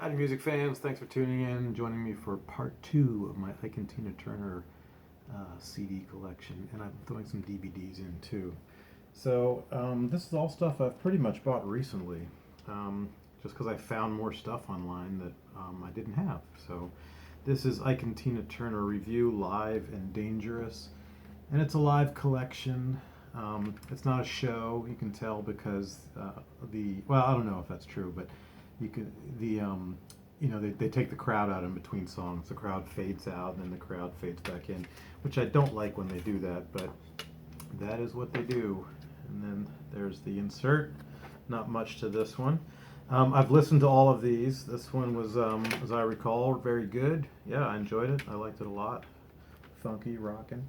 Howdy, music fans. Thanks for tuning in, joining me for part two of my Ike Tina Turner CD collection. And I'm throwing some DVDs in too. This is all stuff I've pretty much bought recently, just because I found more stuff online that I didn't have. So, this is Ike Tina Turner Review Live and Dangerous. And it's a live collection. It's not a show, you can tell, because I don't know if that's true, but you can they take the crowd out in between songs. The crowd fades out and then the crowd fades back in, which I don't like when they do that, but that is what they do. And then there's the insert. Not much to this one. I've listened to all of these. This one was, as I recall, very good. Yeah, I enjoyed it. I liked it a lot. Funky, rockin'.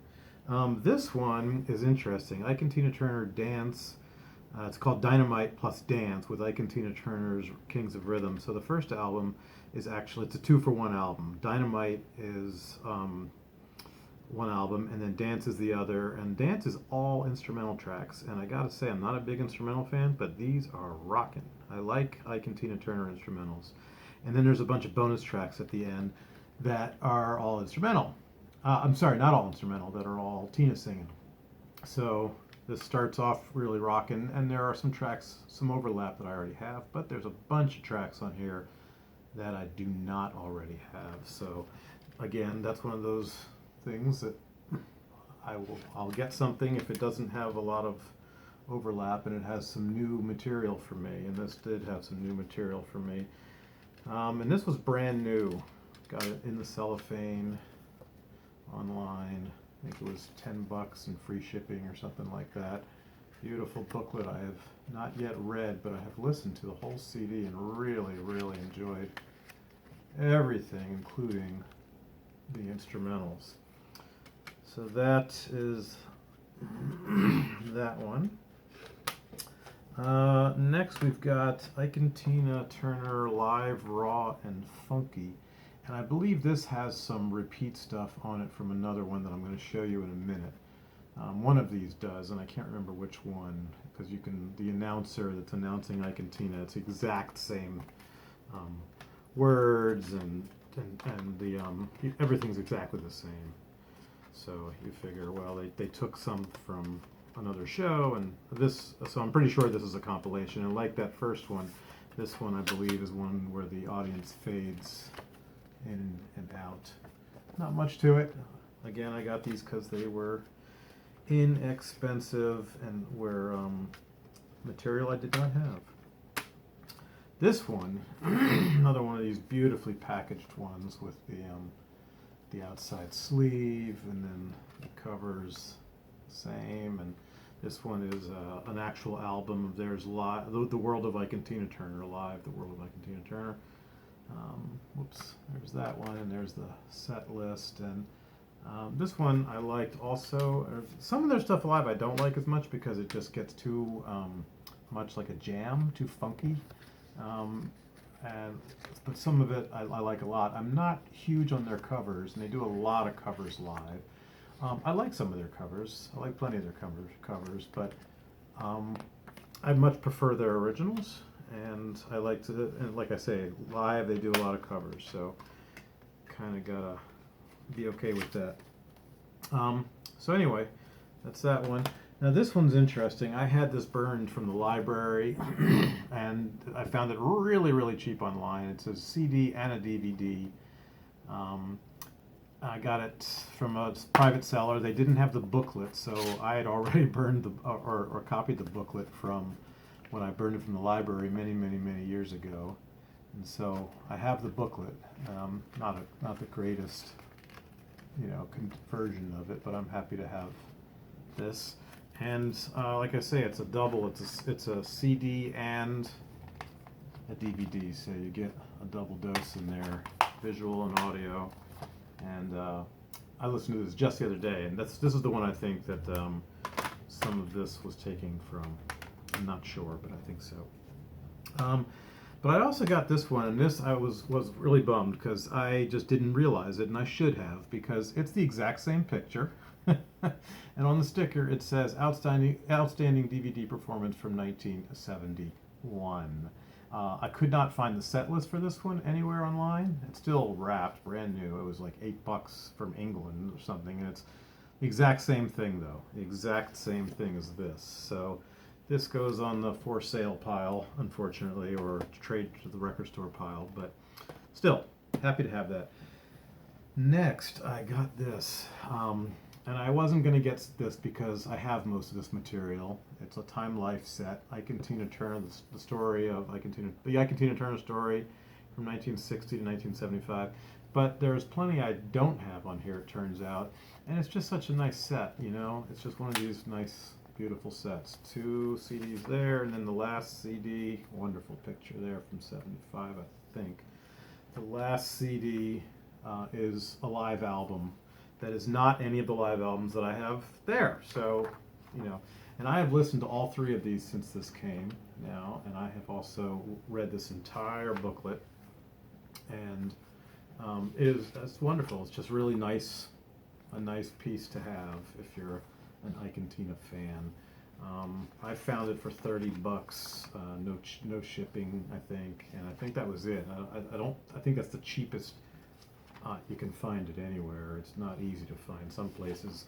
This one is interesting. Ike and Tina Turner Dance. It's called Dynamite plus Dance with Ike and Tina Turner's Kings of Rhythm. So the first album is actually, it's a 2-for-1 album. Dynamite is one album, and then Dance is the other. And Dance is all instrumental tracks. And I gotta say, I'm not a big instrumental fan, but these are rockin'. I like Ike and Tina Turner instrumentals. And then there's a bunch of bonus tracks at the end that are all instrumental. I'm sorry, not all instrumental, that are all Tina singing. So this starts off really rocking, and there are some tracks, some overlap that I already have, but there's a bunch of tracks on here that I do not already have. So again, that's one of those things that I'll get something if it doesn't have a lot of overlap and it has some new material for me, and this did have some new material for me. And this was brand new. Got it in the cellophane online. I think it was $10 and free shipping or something like that. Beautiful booklet I have not yet read, but I have listened to the whole CD and really, really enjoyed everything, including the instrumentals. So that is that one. Next we've got Ike and Tina Turner Live, Raw, and Funky. And I believe this has some repeat stuff on it from another one that I'm going to show you in a minute. One of these does, and I can't remember which one, because the announcer that's announcing Ike and Tina, it's the exact same words and everything's exactly the same. So you figure, well, they took some from another show, and so I'm pretty sure this is a compilation. And like that first one, this one I believe is one where the audience fades in and out. Not much to it. Again, I got these because they were inexpensive and were material I did not have. This one, another one of these beautifully packaged ones with the outside sleeve, and then the covers the same. And this one is an actual album of theirs, live, the World of Ike and Tina Turner Live, the World of Ike and Tina Turner. Whoops, there's that one, and there's the set list. And this one I liked also. Some of their stuff live I don't like as much because it just gets too much like a jam, too funky. But some of it I like a lot. I'm not huge on their covers, and they do a lot of covers live. I like some of their covers. I like plenty of their covers, but I much prefer their originals. And I like to, and like I say, live they do a lot of covers, so kind of gotta be okay with that. So anyway, that's that one. Now this one's interesting. I had this burned from the library, and I found it really, really cheap online. It's a CD and a DVD. I got it from a private seller. They didn't have the booklet, so I had already burned or copied the booklet from when I burned it from the library many, many, many years ago. And so I have the booklet. Not the greatest, version of it, but I'm happy to have this. And like I say, it's a double. It's a CD and a DVD, so you get a double dose in there, visual and audio. And I listened to this just the other day, and this is the one I think that some of this was taken from. I'm not sure, but I think so. But I also got this one, and this I was really bummed because I just didn't realize it, and I should have, because it's the exact same picture. And on the sticker it says outstanding DVD performance from 1971. I could not find the set list for this one anywhere online. It's still wrapped, brand new. It was like $8 from England or something, and it's the exact same thing though. The exact same thing as this. So this goes on the for sale pile, unfortunately, or trade to the record store pile, but still, happy to have that. Next, I got this. And I wasn't going to get this because I have most of this material. It's a Time Life set. Ike and Tina Turner, the story of Ike and Tina, the Ike and Tina Turner story from 1960 to 1975. But there's plenty I don't have on here, it turns out. And it's just such a nice set, you know? It's just one of these nice, beautiful sets. 2 CDs there, and then the last CD, wonderful picture there from 75, I think. The last CD is a live album that is not any of the live albums that I have there. So, you know, and I have listened to all 3 of these since this came now, and I have also read this entire booklet, and it's wonderful. It's just really nice, a nice piece to have if you're an Ike and Tina fan. I found it for $30, no shipping, I think, and I think that was it. I think that's the cheapest you can find it anywhere. It's not easy to find. Some places,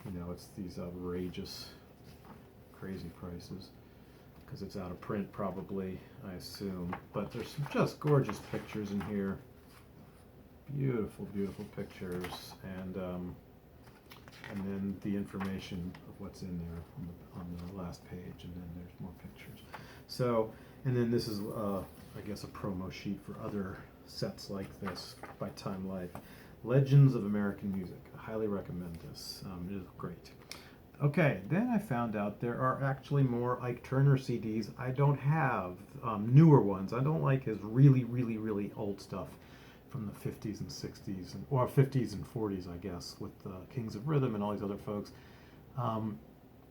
you know, it's these outrageous, crazy prices because it's out of print probably, I assume. But there's some just gorgeous pictures in here. Beautiful, beautiful pictures, and then the information of what's in there on the last page, and then there's more pictures. So, and then this is, I guess, a promo sheet for other sets like this by Time Life. Legends of American Music. I highly recommend this. It is great. Okay, then I found out there are actually more Ike Turner CDs I don't have, newer ones. I don't like his really, really, really old stuff from the 50s and 60s, or 50s and 40s, I guess, with Kings of Rhythm and all these other folks.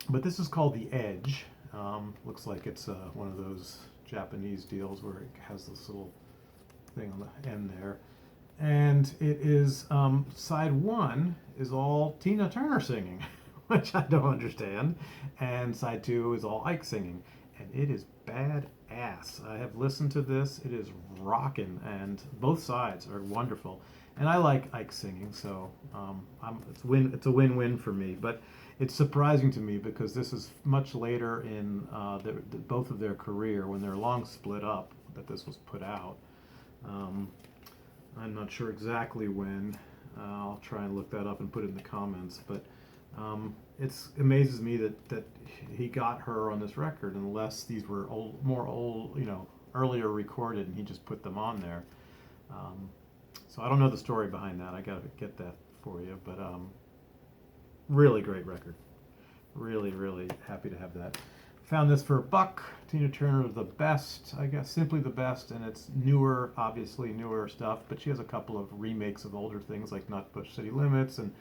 But this is called The Edge. Looks like it's one of those Japanese deals where it has this little thing on the end there, and it is side 1 is all Tina Turner singing, which I don't understand, and side 2 is all Ike singing, and it is badass. I have listened to this. It is rocking, and both sides are wonderful, and I like Ike singing, so it's a win-win for me. But it's surprising to me because this is much later in both of their career, when they're long split up, that this was put out. I'm not sure exactly when. I'll try and look that up and put it in the comments, but it amazes me that he got her on this record, unless these were more old, you know, earlier recorded, and he just put them on there. So I don't know the story behind that. I gotta get that for you, but really great record. Really, really happy to have that. Found this for $1. Tina Turner, the best, I guess, simply the best, and it's newer, obviously newer stuff, but she has a couple of remakes of older things like Not Push City Limits, and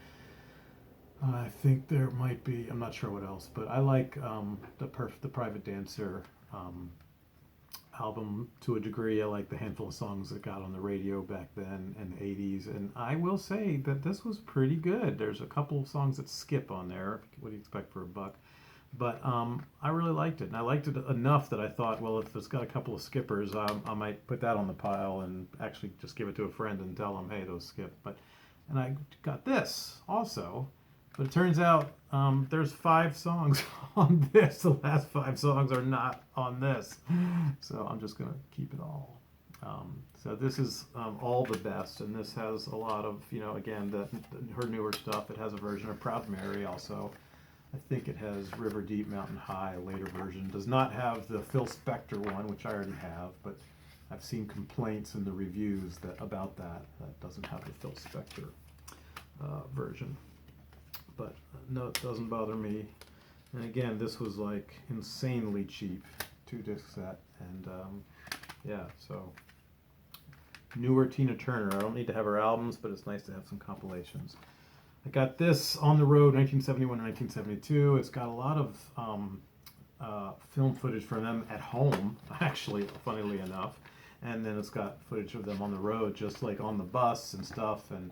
I think there might be, I'm not sure what else, but I like the Private Dancer album to a degree. I like the handful of songs that got on the radio back then in the 80s, and I will say that this was pretty good. There's a couple of songs that skip on there. What do you expect for $1? But I really liked it, and I liked it enough that I thought, well, if it's got a couple of skippers, I might put that on the pile and actually just give it to a friend and tell them, hey, those skip. And I got this also, but it turns out there's 5 songs on this. The last 5 songs are not on this, so I'm just gonna keep it all. So this is all the best, and this has a lot of, you know, again, her newer stuff. It has a version of Proud Mary also. I think it has River Deep, Mountain High, a later version. Does not have the Phil Spector one, which I already have, but I've seen complaints in the reviews about that. That doesn't have the Phil Spector version. But no, it doesn't bother me. And again, this was like insanely cheap, 2-disc set, and yeah, so newer Tina Turner. I don't need to have her albums, but it's nice to have some compilations. I got this On the Road, 1971 and 1972. It's got a lot of film footage from them at home, actually, funnily enough. And then it's got footage of them on the road, just like on the bus and stuff. And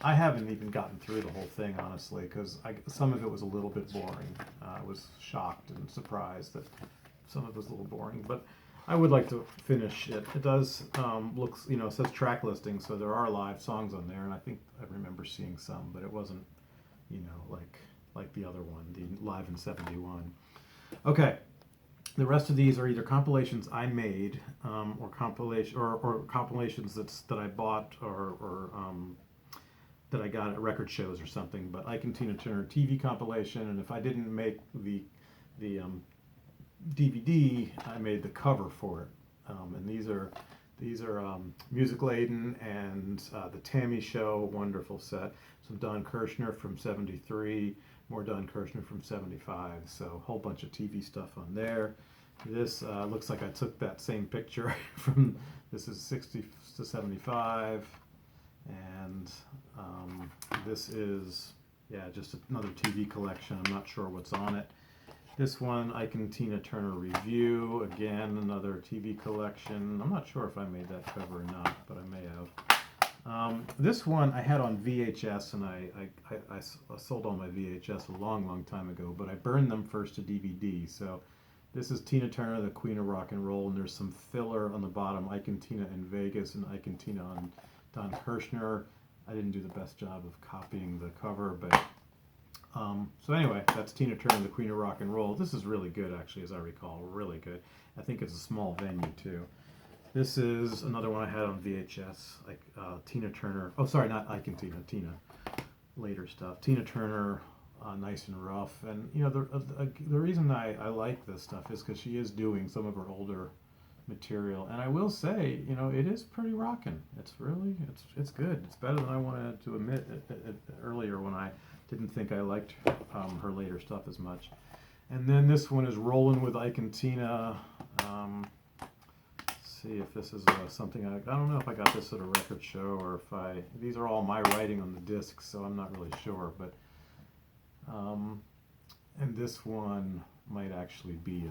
I haven't even gotten through the whole thing, honestly, because some of it was a little bit boring. I was shocked and surprised that some of it was a little boring. But I would like to finish it. It does looks, it says track listing, so there are live songs on there, and I think I remember seeing some, but it wasn't, like the other one, the Live in '71. Okay, the rest of these are either compilations I made, or compilations that I bought or that I got at record shows or something. But Ike and Tina Turner TV compilation, and if I didn't make the DVD, I made the cover for it. And these are Music Laden and the Tammy Show, wonderful set. Some Don Kirshner from '73, more Don Kirshner from '75. So a whole bunch of TV stuff on there. This looks like I took that same picture from, this is '60 to '75, and this is, just another TV collection. I'm not sure what's on it. This one, Ike and Tina Turner Review, again, another TV collection. I'm not sure if I made that cover or not, but I may have. This one I had on VHS, and I sold all my VHS a long, long time ago, but I burned them first to DVD. So this is Tina Turner, the Queen of Rock and Roll, and there's some filler on the bottom, Ike and Tina in Vegas and Ike and Tina on Don Kirshner. I didn't do the best job of copying the cover, but so anyway, that's Tina Turner, the Queen of Rock and Roll. This is really good, actually, as I recall, really good. I think it's a small venue too. This is another one I had on VHS, like Tina Turner. Oh, sorry, not Ike and Tina. Tina, later stuff. Tina Turner, Nice and Rough, and the reason I like this stuff is because she is doing some of her older material, and I will say, it is pretty rocking. It's really, it's good. It's better than I wanted to admit earlier when I didn't think I liked her later stuff as much. And then this one is Rollin' with Ike and Tina. See if this is something I don't know if I got this at a record show or if these are all my writing on the disc, so I'm not really sure. But and this one might actually be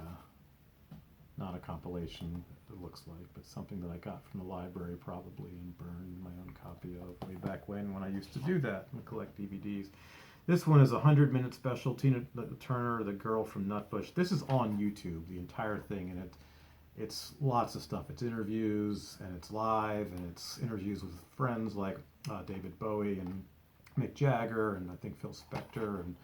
not a compilation, it looks like, but something that I got from the library probably and burned my own copy of way back when I used to do that and collect DVDs. This one is a 100-minute special, Tina Turner, the girl from Nutbush. This is on YouTube, the entire thing, and it's lots of stuff. It's interviews, and it's live, and it's interviews with friends like David Bowie and Mick Jagger, and I think Phil Spector, and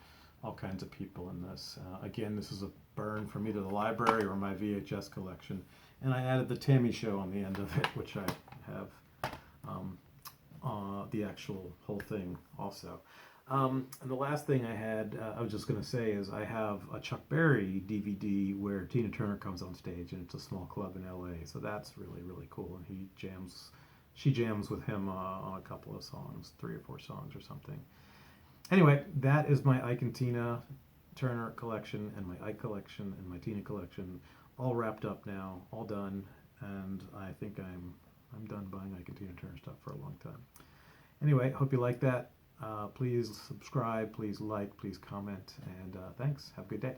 all kinds of people in this. Again, this is a burn from either the library or my VHS collection. And I added the Tammy Show on the end of it, which I have the actual whole thing also. And the last thing I had, I was just going to say, is I have a Chuck Berry DVD where Tina Turner comes on stage, and it's a small club in LA. So that's really, really cool. And she jams with him on a couple of songs, 3 or 4 songs or something. Anyway, that is my Ike and Tina Turner collection, and my Ike collection, and my Tina collection, all wrapped up now, all done. And I think I'm done buying Ike and Tina Turner stuff for a long time. Anyway, hope you like that. Please subscribe, please like, please comment, and thanks. Have a good day.